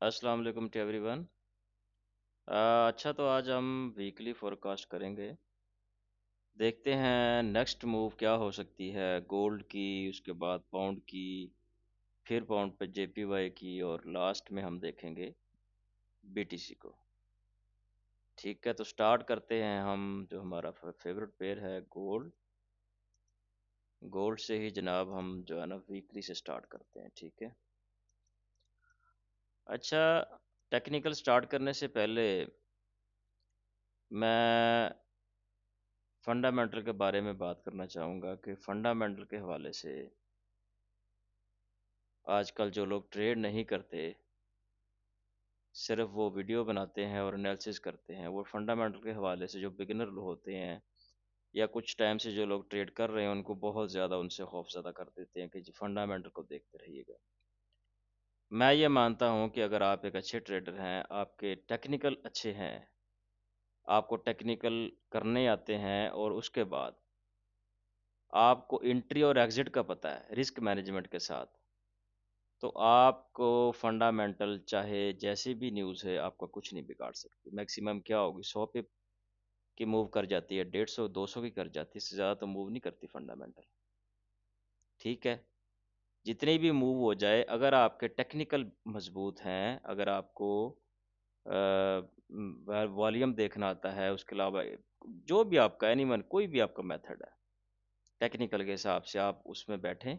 अस्सलाम वालेकुम to everyone. अच्छा, तो आज हम वीकली फोरकास्ट करेंगे। देखते हैं नेक्स्ट मूव क्या हो सकती है। गोल्ड की, उसके बाद पाउंड की, फिर पाउंड पे जेपीवाई की, और लास्ट में हम देखेंगे बीटीसी को। ठीक है, तो स्टार्ट करते हैं हम। जो हमारा फेवरेट पेयर है गोल्ड। गोल्ड से ही जनाब हम जो है ना वीकली से स्टार्ट करते हैं। ठीक है। अच्छा, टेक्निकल स्टार्ट करने से पहले मैं फंडामेंटल के बारे में बात करना चाहूँगा कि फंडामेंटल के हवाले से आजकल जो लोग ट्रेड नहीं करते, सिर्फ वो वीडियो बनाते हैं और एनालिसिस करते हैं, वो फंडामेंटल के हवाले से जो बिगिनर होते हैं या कुछ टाइम से जो लोग ट्रेड कर रहे हैं, उनको बहुत ज़्यादा उनसे खौफज़दा कर देते हैं कि जी फंडामेंटल को देखते रहिएगा। मैं ये मानता हूँ कि अगर आप एक अच्छे ट्रेडर हैं, आपके टेक्निकल अच्छे हैं, आपको टेक्निकल करने आते हैं, और उसके बाद आपको एंट्री और एग्जिट का पता है रिस्क मैनेजमेंट के साथ, तो आपको फंडामेंटल चाहे जैसी भी न्यूज़ है आपका कुछ नहीं बिगाड़ सकती। मैक्सिमम क्या होगी, 100 पे की मूव कर जाती है, 150 200 की कर जाती है, इससे ज़्यादा तो मूव नहीं करती फंडामेंटल। ठीक है। जितनी भी मूव हो जाए, अगर आपके टेक्निकल मजबूत हैं, अगर आपको वॉल्यूम देखना आता है, उसके अलावा जो भी आपका एनीवन कोई भी आपका मेथड है टेक्निकल के हिसाब से आप उसमें बैठें,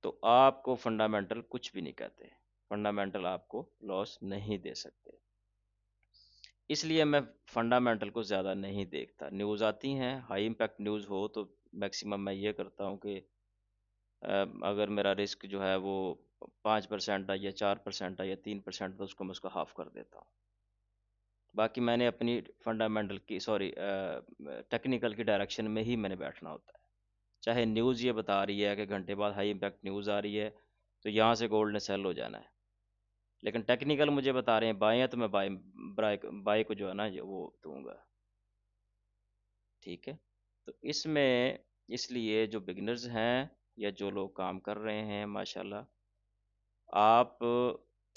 तो आपको फंडामेंटल कुछ भी नहीं कहते। फंडामेंटल आपको लॉस नहीं दे सकते। इसलिए मैं फंडामेंटल को ज़्यादा नहीं देखता। न्यूज़ आती हैं, हाई इम्पैक्ट न्यूज़ हो तो मैक्सिमम मैं ये करता हूँ कि अगर मेरा रिस्क जो है वो 5% है या 4% है या 3%, तो उसको मैं उसका हाफ कर देता हूँ। बाकी मैंने अपनी फंडामेंटल की सॉरी टेक्निकल की डायरेक्शन में ही मैंने बैठना होता है। चाहे न्यूज़ ये बता रही है कि घंटे बाद हाई इम्पैक्ट न्यूज़ आ रही है, तो यहाँ से गोल्ड ने सेल हो जाना है, लेकिन टेक्निकल मुझे बता रहे हैं बाएं है, तो मैं बाय बाय को जो है ना वो दूंगा। ठीक है। तो इसमें इसलिए जो बिगिनर्स हैं या जो लोग काम कर रहे हैं, माशाल्लाह, आप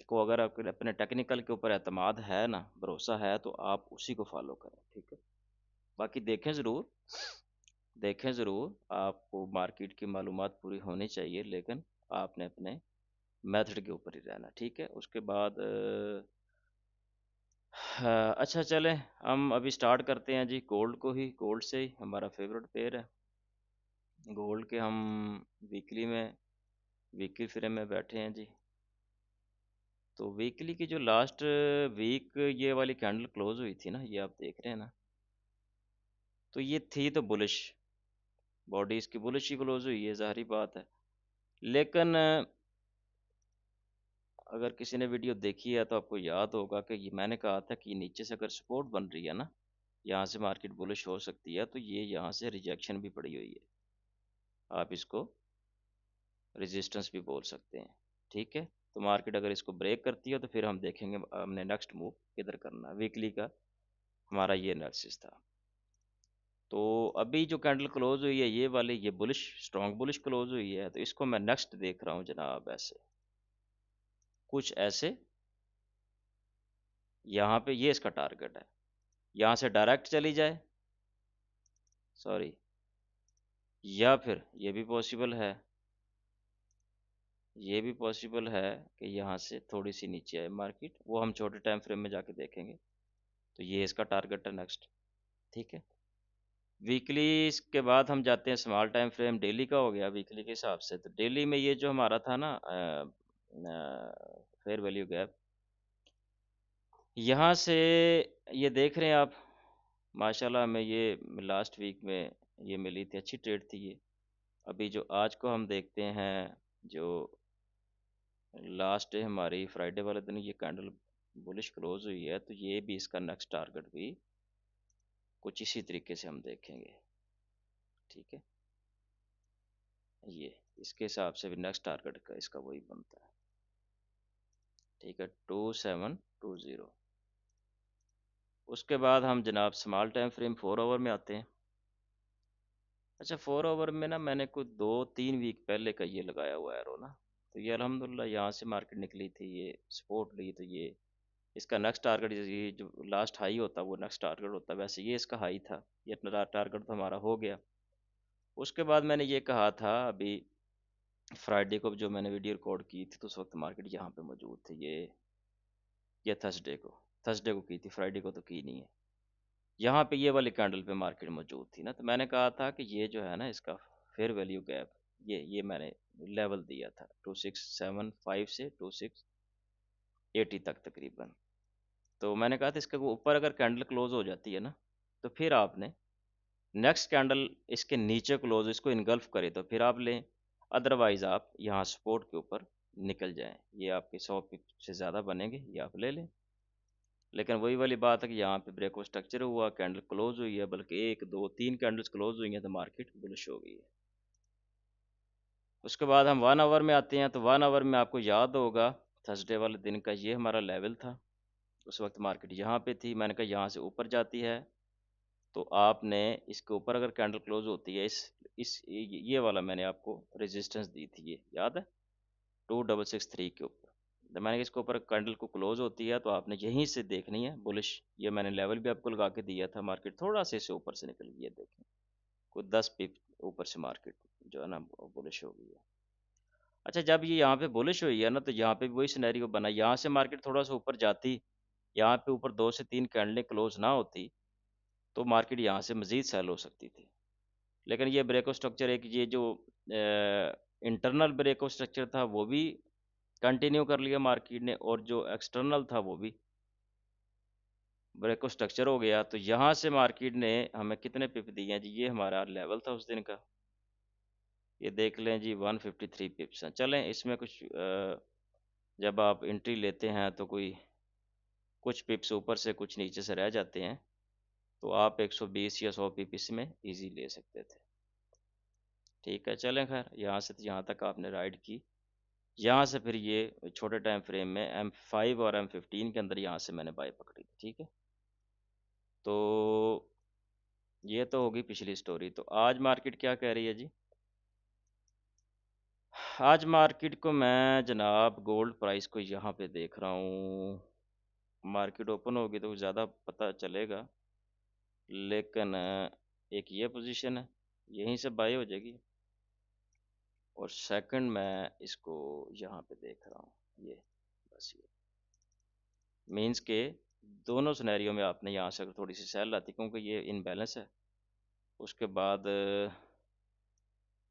को अगर आपके अपने टेक्निकल के ऊपर एतमाद है ना, भरोसा है, तो आप उसी को फॉलो करें। ठीक है। बाकी देखें ज़रूर, आपको मार्केट की मालूमात पूरी होनी चाहिए, लेकिन आपने अपने मेथड के ऊपर ही रहना। ठीक है। उसके बाद हाँ, अच्छा चलें, हम अभी स्टार्ट करते हैं जी गोल्ड को ही। गोल्ड से ही हमारा फेवरेट पेयर है। गोल्ड के हम वीकली फ्रेम में बैठे हैं जी। तो वीकली की जो लास्ट वीक ये वाली कैंडल क्लोज हुई थी ना, ये आप देख रहे हैं ना, तो ये थी तो बुलिश बॉडी, इसकी बुलिश ही क्लोज हुई है, ज़ाहिरी बात है। लेकिन अगर किसी ने वीडियो देखी है तो आपको याद होगा कि ये मैंने कहा था कि नीचे से अगर सपोर्ट बन रही है ना, यहाँ से मार्केट बुलिश हो सकती है, तो ये यहाँ से रिजेक्शन भी पड़ी हुई है, आप इसको रेजिस्टेंस भी बोल सकते हैं। ठीक है। तो मार्केट अगर इसको ब्रेक करती है, तो फिर हम देखेंगे हमने नेक्स्ट मूव किधर करना है। वीकली का हमारा ये एनालिसिस था। तो अभी जो कैंडल क्लोज हुई है ये वाली, ये बुलिश, स्ट्रॉन्ग बुलिश क्लोज हुई है, तो इसको मैं नेक्स्ट देख रहा हूँ जनाब ऐसे, कुछ ऐसे। यहाँ पे ये इसका टारगेट है, यहाँ से डायरेक्ट चली जाए, सॉरी, या फिर ये भी पॉसिबल है कि यहाँ से थोड़ी सी नीचे आए मार्केट, वो हम छोटे टाइम फ्रेम में जाके देखेंगे। तो ये इसका टारगेट है नेक्स्ट। ठीक है। वीकली के बाद हम जाते हैं स्मॉल टाइम फ्रेम, डेली का हो गया वीकली के हिसाब से। तो डेली में ये जो हमारा था ना फेयर वैल्यू गैप, यहाँ से ये देख रहे हैं आप, माशाल्लाह हमें ये लास्ट वीक में ये मिली थी, अच्छी ट्रेड थी ये। अभी जो आज को हम देखते हैं, जो लास्ट डे हमारी फ्राइडे वाले दिन ये कैंडल बुलिश क्लोज हुई है, तो ये भी इसका नेक्स्ट टारगेट भी कुछ इसी तरीके से हम देखेंगे। ठीक है। ये इसके हिसाब से भी नेक्स्ट टारगेट का इसका वही बनता है। ठीक है, 2720। उसके बाद हम जनाब स्मॉल टाइम फ्रेम 4 आवर में आते हैं। अच्छा, 4 आवर में ना मैंने कुछ 2-3 वीक पहले का ये लगाया हुआ है एरो ना, तो ये अल्हम्दुलिल्लाह यहाँ से मार्केट निकली थी, ये सपोर्ट ली, तो ये इसका नेक्स्ट टारगेट, ये जो लास्ट हाई होता है वो नेक्स्ट टारगेट होता है, वैसे ये इसका हाई था, ये अपना टारगेट तो हमारा हो गया। उसके बाद मैंने ये कहा था अभी फ्राइडे को जो मैंने वीडियो रिकॉर्ड की थी, तो उस वक्त मार्केट यहाँ पे मौजूद थी, ये थर्सडे को की थी, फ्राइडे को तो की नहीं है। यहाँ पे ये वाली कैंडल पे मार्केट मौजूद थी ना, तो मैंने कहा था कि ये जो है ना इसका फेयर वैल्यू गैप, ये मैंने लेवल दिया था 2675 से 2680 तक तकरीबन। तो मैंने कहा था इसके ऊपर अगर कैंडल क्लोज हो जाती है ना, तो फिर आपने नेक्स्ट कैंडल इसके नीचे क्लोज इसको इनगल्फ करे तो फिर आप लें, अदरवाइज आप यहाँ सपोर्ट के ऊपर निकल जाएं, ये आपके 100 पिप से ज़्यादा बनेंगे, ये आप ले लें। लेकिन वही वाली बात है कि यहाँ पे ब्रेक स्ट्रक्चर हुआ, कैंडल क्लोज हुई है, बल्कि एक दो तीन कैंडल्स क्लोज हुई हैं, तो मार्केट बुलिश हो गई है। उसके बाद हम 1 आवर में आते हैं, तो 1 आवर में आपको याद होगा थर्सडे वाले दिन का ये हमारा लेवल था। उस वक्त मार्केट यहाँ पे थी, मैंने कहा यहाँ से ऊपर जाती है तो आपने इसके ऊपर अगर कैंडल क्लोज होती है, इस ये वाला मैंने आपको रेजिस्टेंस दी थी, ये याद है 2663 के ऊपर। तो मैंने इसके ऊपर कैंडल को क्लोज होती है तो आपने यहीं से देखनी है बुलिश, ये मैंने लेवल भी आपको लगा के दिया था। मार्केट थोड़ा सा इसे ऊपर से निकल गई है, देखें कोई 10 पिप ऊपर से मार्केट जो है ना बुलिश हो गई है। अच्छा, जब ये यहाँ पे बुलिश हुई है ना, तो यहाँ पे भी वही सिनेरियो बना, यहाँ से मार्केट थोड़ा सा ऊपर जाती, यहाँ पे ऊपर 2 से 3 कैंडलें क्लोज ना होती, तो मार्केट यहाँ से मज़ीद सेल हो सकती थी। लेकिन ये ब्रेक स्ट्रक्चर, एक ये जो इंटरनल ब्रेक स्ट्रक्चर था वो भी कंटिन्यू कर लिया मार्केट ने, और जो एक्सटर्नल था वो भी ब्रेक स्ट्रक्चर हो गया। तो यहाँ से मार्केट ने हमें कितने पिप दिए हैं जी, ये हमारा लेवल था उस दिन का, ये देख लें जी 153 पिप्स हैं। चलें इसमें कुछ जब आप एंट्री लेते हैं तो कोई कुछ पिप्स ऊपर से कुछ नीचे से रह जाते हैं, तो आप 120 या 100 पिप इसमें इजी ले सकते थे। ठीक है, चलें खैर, यहाँ से यहाँ तक आपने राइड की। यहाँ से फिर ये छोटे टाइम फ्रेम में M5 और M15 के अंदर यहाँ से मैंने बाई पकड़ी थी। ठीक है, तो ये तो होगी पिछली स्टोरी। तो आज मार्केट क्या कह रही है जी? आज मार्केट को मैं जनाब गोल्ड प्राइस को यहाँ पे देख रहा हूँ, मार्केट ओपन होगी तो ज़्यादा पता चलेगा, लेकिन एक ये पोजीशन है, यहीं से बाई हो जाएगी। और सेकंड मैं इसको यहाँ पे देख रहा हूँ, ये बस ये मीन्स के दोनों सिनेरियो में आपने यहाँ से अगर थोड़ी सी सेल आती, क्योंकि ये इनबैलेंस है। उसके बाद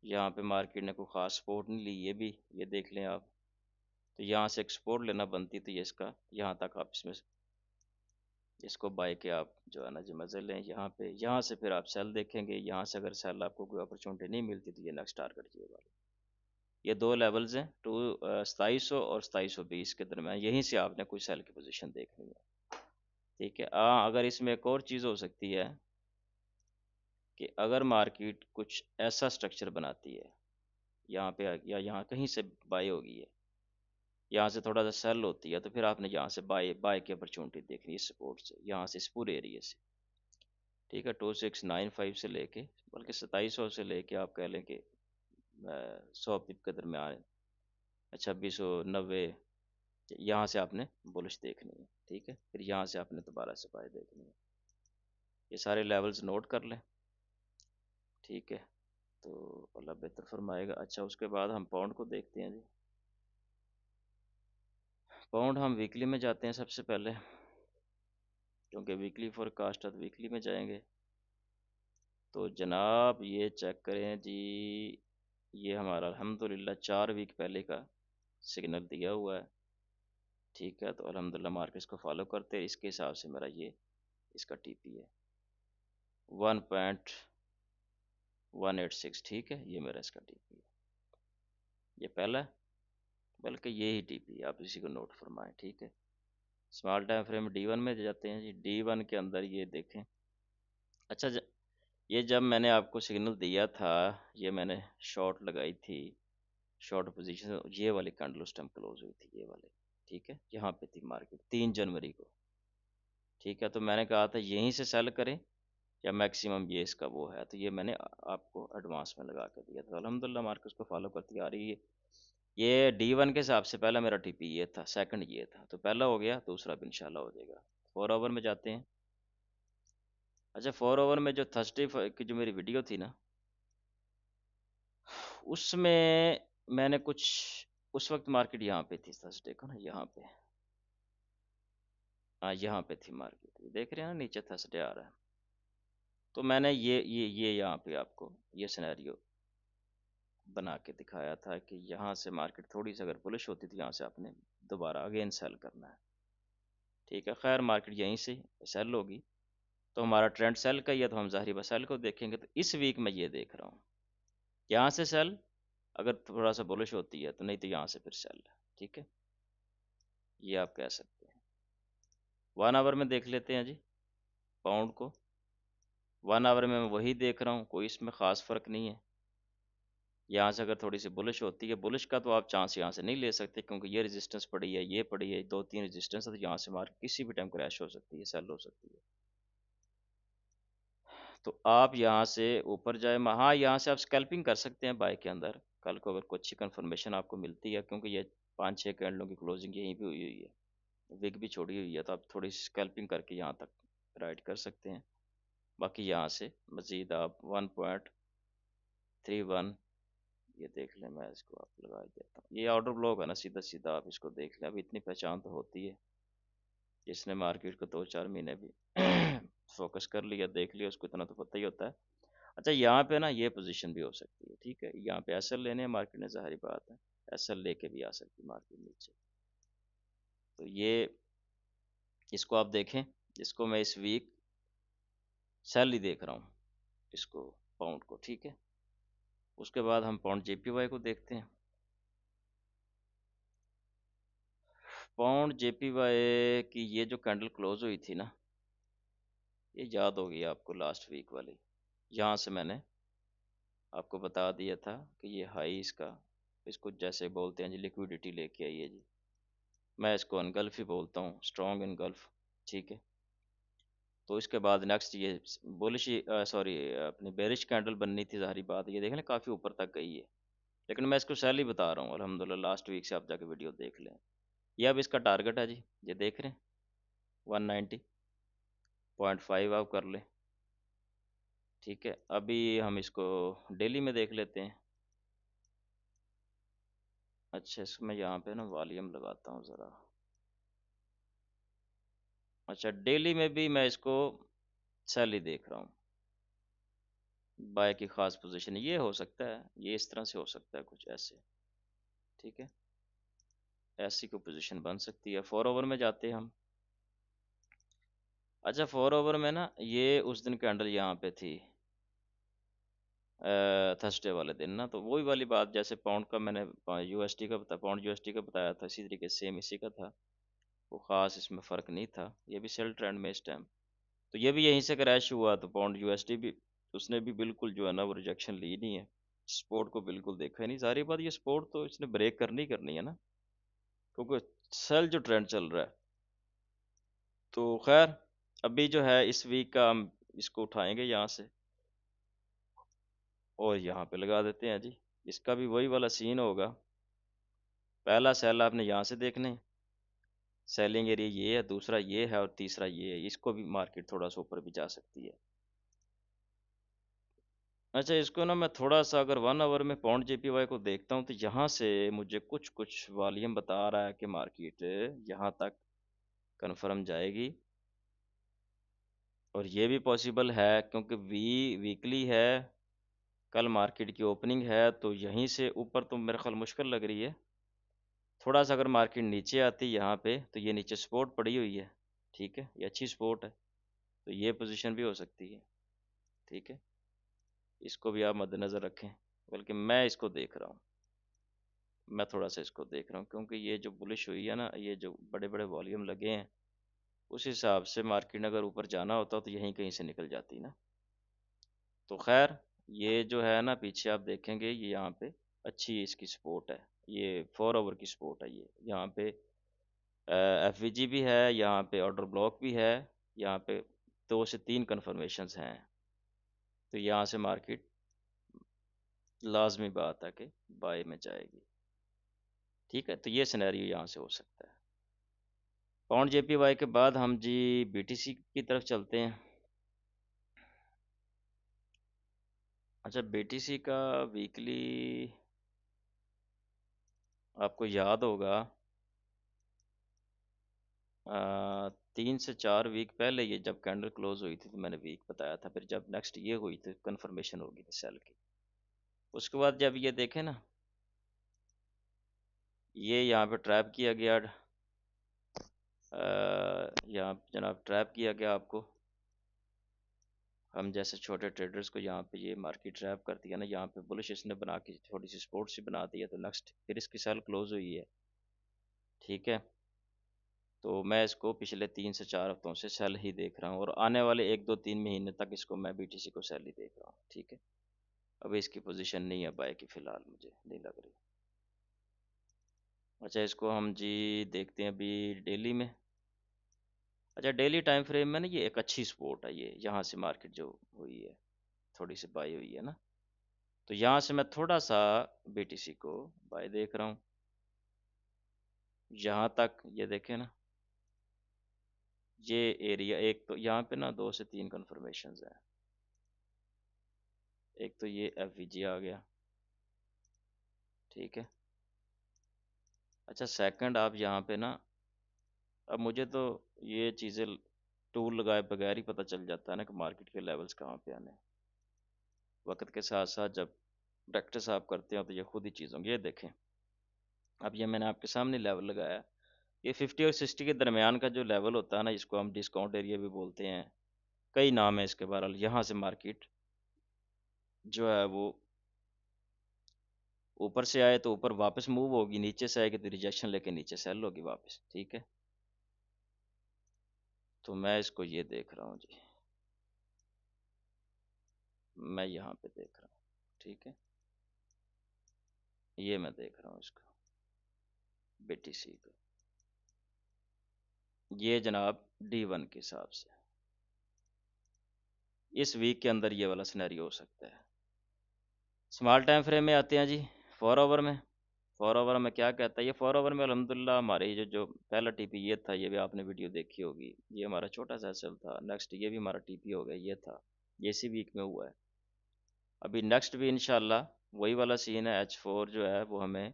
यहाँ पे मार्केट ने कोई ख़ास सपोर्ट नहीं ली, ये देख लें आप, तो यहाँ से एक्सपोर्ट लेना बनती, तो ये इसका यहाँ तक आप इसमें इसको बाय के आप जो है ना जी मज़े लें। यहाँ से फिर आप सेल देखेंगे, यहाँ से अगर सेल आपको कोई अपॉर्चुनिटी नहीं मिलती, तो ये नेक्स्ट टारगेट ये वाला, ये दो लेवल्स हैं 2700 और 2720 के दरम्यान, यहीं से आपने कोई सेल की पोजीशन देखनी है। ठीक है, अगर इसमें एक और चीज़ हो सकती है कि अगर मार्केट कुछ ऐसा स्ट्रक्चर बनाती है यहाँ पे, या यहाँ कहीं से बाय होगी है, यहाँ से थोड़ा सा सेल होती है, तो फिर आपने यहाँ से बाय बाय की अपॉर्चुनिटी देखनी है सपोर्ट से, यहाँ से इस पूरे एरिया से। ठीक है, 2695 से लेके, बल्कि 2700 से लेके आप कह लें कि 100 पिप के दरम्यान, 2690, यहाँ से आपने बुलिश देखनी है। ठीक है, फिर यहाँ से आपने दोबारा से बाय देखनी है। ये सारे लेवल्स नोट कर लें। ठीक है, तो अल्लाह बेहतर फरमाएगा। अच्छा, उसके बाद हम पाउंड को देखते हैं जी। पाउंड हम वीकली में जाते हैं सबसे पहले, क्योंकि वीकली फोरकास्ट है तो वीकली में जाएंगे। तो जनाब ये चेक करें जी, ये हमारा अल्हम्दुलिल्लाह 4 वीक पहले का सिग्नल दिया हुआ है। ठीक है, तो अल्हम्दुलिल्लाह मार्केट्स को फॉलो करते हैं, इसके हिसाब से मेरा ये इसका टीपी है 1.186। ठीक है, ये मेरा इसका टीपी है, ये पहला है, बल्कि ये ही टीपी है, आप इसी को नोट फरमाएं। ठीक है, स्मॉल टाइम फ्रेम D1 में जाते हैं जी। D1 के अंदर ये देखें। अच्छा, ये जब मैंने आपको सिग्नल दिया था, ये मैंने शॉर्ट लगाई थी, शॉर्ट पोजीशन, ये वाली कैंडल उस टाइम क्लोज हुई थी, ये वाले। ठीक है, यहाँ पे थी मार्केट 3 जनवरी को। ठीक है, तो मैंने कहा था यहीं से सेल करें या मैक्सिमम ये इसका वो है, तो ये मैंने आपको एडवांस में लगा कर दिया था। अल्हम्दुलिल्लाह मार्केट को फॉलो करती आ रही है। ये D1 के हिसाब से पहला मेरा TP ये था, सेकंड ये था, तो पहला हो गया, दूसरा भी इंशाल्लाह हो जाएगा। 4 आवर में जाते हैं। अच्छा, 4 आवर में जो थर्सडे की जो मेरी वीडियो थी ना, उसमें मैंने कुछ, उस वक्त मार्केट यहाँ पे थी थर्सडे को ना, यहाँ पे, हाँ यहाँ पे थी मार्केट, देख रहे हैं ना नीचे थर्सडे आ रहा है। तो मैंने ये यहाँ पे आपको ये सिनेरियो बना के दिखाया था कि यहाँ से मार्केट थोड़ी सी अगर बुलिश होती थी, यहाँ से आपने दोबारा अगेन सेल करना है। ठीक है, खैर मार्केट यहीं से सेल होगी, तो हमारा ट्रेंड सेल का ही है, तो हम ज़ाहिर सेल को देखेंगे। तो इस वीक में ये देख रहा हूँ, यहाँ से सेल, अगर थोड़ा सा बुलिश होती है तो, नहीं तो यहाँ से फिर सेल है। ठीक है, ये आप कह सकते हैं। 1 आवर में देख लेते हैं जी पाउंड को। 1 आवर में मैं वही देख रहा हूँ, कोई इसमें ख़ास फ़र्क नहीं है। यहाँ से अगर थोड़ी सी बुलिश होती है, बुलिश का तो आप चांस यहाँ से नहीं ले सकते, क्योंकि ये रेजिस्टेंस पड़ी है, ये पड़ी है, दो तीन रेजिस्टेंस है, तो यहाँ से मार्केट किसी भी टाइम क्रैश हो सकती है, सेल हो सकती है। तो आप यहाँ से ऊपर जाए, हाँ यहाँ से आप स्कैल्पिंग कर सकते हैं बाय के अंदर, कल को अगर कुछ अच्छी कंफर्मेशन आपको मिलती है, क्योंकि ये 5-6 कैंडलों की क्लोजिंग यहीं भी हुई हुई है, विग भी छोड़ी हुई है, तो आप थोड़ी स्कैल्पिंग करके यहाँ तक राइड कर सकते हैं। बाकी यहाँ से मज़ीद आप 1.31 ये देख लें, मैं इसको आप लगा ही देता हूँ, ये ऑर्डर ब्लॉक है ना, सीधा सीधा आप इसको देख लें। अब इतनी पहचान तो होती है, जिसने मार्केट को 2-4 महीने भी फोकस कर लिया, देख लिया, उसको इतना तो पता ही होता है। अच्छा, यहाँ पे ना ये पोजीशन भी हो सकती है, ठीक है, यहाँ पे एसएल लेने हैं मार्केट ने, ज़ाहिर बात है एसएल लेके भी आ सकती है मार्केट नीचे। तो ये, इसको आप देखें, इसको मैं इस वीक सेल ही देख रहा हूँ, इसको पाउंड को। ठीक है, उसके बाद हम पाउंड जेपीवाई को देखते हैं। पाउंड जेपीवाई की ये जो कैंडल क्लोज हुई थी ना, ये याद होगी आपको लास्ट वीक वाली, यहाँ से मैंने आपको बता दिया था कि ये हाई इसका, इसको जैसे बोलते हैं जी लिक्विडिटी लेके आई है जी, मैं इसको अनगल्फ ही बोलता हूँ, स्ट्रॉन्ग इनगल्फ। ठीक है, तो इसके बाद नेक्स्ट ये बुलिश, सॉरी अपनी बेरिश कैंडल बननी थी, ज़ाहिर बात है, ये देख लें काफ़ी ऊपर तक गई है, लेकिन मैं इसको सेल ही बता रहा हूँ अल्हम्दुलिल्लाह, लास्ट वीक से आप जाके वीडियो देख लें। ये अब इसका टारगेट है जी, ये देख रहे हैं 190.5 आप कर लें। ठीक है, अभी हम इसको डेली में देख लेते हैं। अच्छा, इसमें यहाँ पे ना वॉल्यूम लगाता हूँ ज़रा। अच्छा, डेली में भी मैं इसको सेल ही देख रहा हूँ, बाय की ख़ास पोजीशन ये हो सकता है, ये इस तरह से हो सकता है कुछ ऐसे। ठीक है, ऐसी कोई पोजीशन बन सकती है। 4 ओवर में जाते हैं हम। अच्छा, 4 ओवर में ना ये उस दिन कैंडल यहाँ पे थी थर्सडे वाले दिन ना, तो वही वाली बात, जैसे पाउंड का मैंने यूएसडी का बताया, पाउंड यूएसडी का बताया था, इसी तरीके सेम इसी का था, वो ख़ास इसमें फ़र्क नहीं था, ये भी सेल ट्रेंड में इस टाइम। तो ये भी यहीं से क्रैश हुआ, तो पाउंड यूएसडी भी, उसने भी बिल्कुल जो है ना वो रिजेक्शन ली नहीं है, सपोर्ट को बिल्कुल देखा ही नहीं। सारी बात ये सपोर्ट तो इसने ब्रेक करनी ही करनी है ना, क्योंकि सेल जो ट्रेंड चल रहा है। तो खैर, अभी जो है इस वीक का हम इसको उठाएंगे यहाँ से, और यहाँ पे लगा देते हैं जी। इसका भी वही वाला सीन होगा, पहला सेल आपने यहाँ से देखने, सेलिंग एरिया ये है, दूसरा ये है, और तीसरा ये है, इसको भी मार्केट थोड़ा सा ऊपर भी जा सकती है। अच्छा, इसको ना मैं थोड़ा सा अगर 1 आवर में पाउंड जेपीवाई को देखता हूँ, तो यहाँ से मुझे कुछ कुछ वॉल्यूम बता रहा है कि मार्केट यहाँ तक कंफर्म जाएगी, और ये भी पॉसिबल है क्योंकि वीकली है, कल मार्केट की ओपनिंग है, तो यहीं से ऊपर तो मेरे ख्याल मुश्किल लग रही है। थोड़ा सा अगर मार्केट नीचे आती यहाँ पे, तो ये नीचे सपोर्ट पड़ी हुई है, ठीक है, ये अच्छी सपोर्ट है, तो ये पोजीशन भी हो सकती है। ठीक है, इसको भी आप मद्देनज़र रखें, बल्कि मैं इसको देख रहा हूँ, मैं थोड़ा सा इसको देख रहा हूँ, क्योंकि ये जो बुलिश हुई है ना, ये जो बड़े बड़े वॉल्यूम लगे हैं, उस हिसाब से मार्केट ने अगर ऊपर जाना होता तो यहीं कहीं से निकल जाती ना। तो खैर, ये जो है ना पीछे आप देखेंगे, ये यहाँ पे अच्छी इसकी सपोर्ट है, ये 4 ओवर की सपोर्ट है, ये यहाँ पे एफ भी है, यहाँ पे ऑर्डर ब्लॉक भी है, यहाँ पे 2 से 3 कन्फर्मेशंस हैं, तो यहाँ से मार्केट लाजमी बात है कि बाय में जाएगी। ठीक है, तो ये सिनेरियो यहाँ से हो सकता है। पाउंड जेपीवाई के बाद हम जी बीटीसी की तरफ चलते हैं। अच्छा, बीटीसी का वीकली आपको याद होगा 3 से 4 वीक पहले ये जब कैंडल क्लोज हुई थी तो मैंने वीक बताया था, फिर जब नेक्स्ट ये हुई थी कंफर्मेशन होगी थी सेल की। उसके बाद जब ये देखें ना, ये यहाँ पे ट्रैप किया गया, यहाँ जनाब ट्रैप किया गया आपको, हम जैसे छोटे ट्रेडर्स को यहाँ पे ये मार्केट ट्रैप कर दिया ना, यहाँ पे बुलिश इसने बना के थोड़ी सी सपोर्ट सी बना दी है, तो नेक्स्ट फिर इसकी सेल क्लोज हुई है। ठीक है, तो मैं इसको पिछले 3 से 4 हफ्तों से सेल ही देख रहा हूँ, और आने वाले 1 2 3 महीने तक इसको मैं बीटीसी को सेल ही देख रहा हूँ। ठीक है, अभी इसकी पोजीशन नहीं है बाय की, फ़िलहाल मुझे नहीं लग रही। अच्छा, इसको हम जी देखते हैं अभी डेली में। अच्छा, डेली टाइम फ्रेम में ना ये एक अच्छी सपोर्ट है, ये यहाँ से मार्केट जो हुई है थोड़ी सी बाई हुई है ना, तो यहाँ से मैं थोड़ा सा बीटीसी को बाय देख रहा हूँ। यहाँ तक ये देखें ना, ये एरिया एक तो यहाँ पे ना 2 से 3 कन्फर्मेशन है। एक तो ये एफ आ गया, ठीक है। अच्छा, सेकंड आप यहाँ पे ना, अब मुझे तो ये चीज़ें टूल लगाए बगैर ही पता चल जाता है ना कि मार्केट के लेवल्स कहाँ पे आने हैं। वक्त के साथ साथ जब प्रैक्टिस आप करते हो तो ये खुद ही चीज़ होंगी। ये देखें, अब ये मैंने आपके सामने लेवल लगाया, ये 50 और 60 के दरमियान का जो लेवल होता है ना, इसको हम डिस्काउंट एरिया भी बोलते हैं, कई नाम है इसके। बहरहाल यहाँ से मार्केट जो है वो ऊपर से आए तो ऊपर वापस मूव होगी, नीचे से आएगी तो रिजेक्शन लेके नीचे सेल होगी वापस। ठीक है, तो मैं इसको ये देख रहा हूँ जी, मैं यहाँ पे देख रहा हूँ। ठीक है, ये मैं देख रहा हूँ इसको बीटीसी को, ये जनाब D1 के हिसाब से इस वीक के अंदर ये वाला सिनेरियो हो सकता है। स्मॉल टाइम फ्रेम में आते हैं जी, 4 आवर में। 4 आवर में क्या कहता है ये? 4 आवर में अल्हम्दुलिल्लाह हमारे जो जो पहला टीपी ये था, ये भी आपने वीडियो देखी होगी, ये हमारा छोटा सा एसएल था। नेक्स्ट ये भी हमारा टीपी हो गया, ये था, ये इसी वीक में हुआ है। अभी नेक्स्ट भी इंशाल्लाह वही वाला सीन है, H4 जो है वो हमें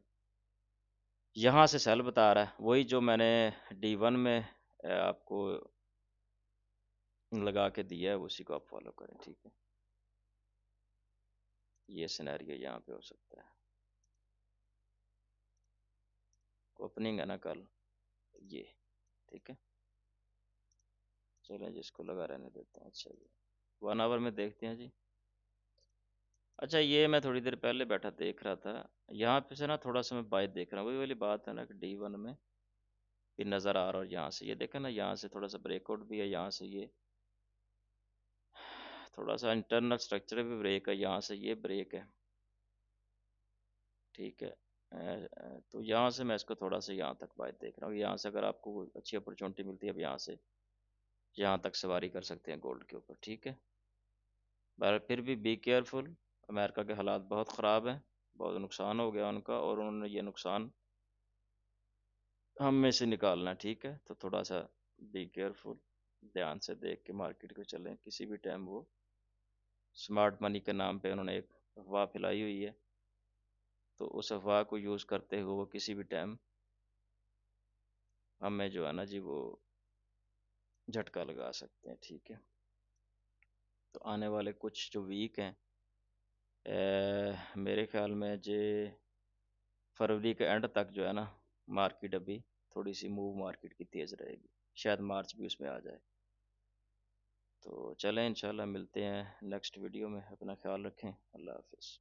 यहाँ से सेल बता रहा है, वही जो मैंने D1 में आपको लगा के दिया है, उसी को आप फॉलो करें। ठीक है, ये सिनेरियो यहाँ पे हो सकता है। ओपनिंग है ना कल ये, ठीक है, चलें जिसको लगा रहने देते हैं। अच्छा जी, 1 आवर में देखते हैं जी। अच्छा, ये मैं थोड़ी देर पहले बैठा देख रहा था, यहाँ पे से ना थोड़ा सा मैं बाय देख रहा हूँ, वही वाली बात है ना कि D1 में भी नज़र आ रहा, और यहाँ से ये देखें ना, यहाँ से थोड़ा सा ब्रेकआउट भी है, यहाँ से ये थोड़ा सा इंटरनल स्ट्रक्चर भी ब्रेक है, यहाँ से ये ब्रेक है। ठीक है, तो यहाँ से मैं इसको थोड़ा सा यहाँ तक बाय देख रहा हूँ। यहाँ से अगर आपको कोई अच्छी अपॉर्चुनिटी मिलती है, अब यहाँ से यहाँ तक सवारी कर सकते हैं गोल्ड के ऊपर। ठीक है, पर फिर भी बी केयरफुल, अमेरिका के हालात बहुत ख़राब हैं, बहुत नुकसान हो गया उनका, और उन्होंने ये नुकसान हम में से निकालना है। ठीक है, तो थोड़ा सा बी केयरफुल, ध्यान से देख के मार्केट को चलें। किसी भी टाइम वो स्मार्ट मनी के नाम पे उन्होंने एक अफवाह फैलाई हुई है, तो उस अफवाह को यूज़ करते हुए वो किसी भी टाइम हमें जो है ना जी वो झटका लगा सकते हैं। ठीक है, तो आने वाले कुछ जो वीक हैं, मेरे ख्याल में जे फरवरी के एंड तक जो है ना, मार्केट अभी थोड़ी सी मूव मार्केट की तेज़ रहेगी, शायद मार्च भी उसमें आ जाए। तो चलें, इंशाल्लाह मिलते हैं नेक्स्ट वीडियो में। अपना ख्याल रखें, अल्लाह हाफिज़।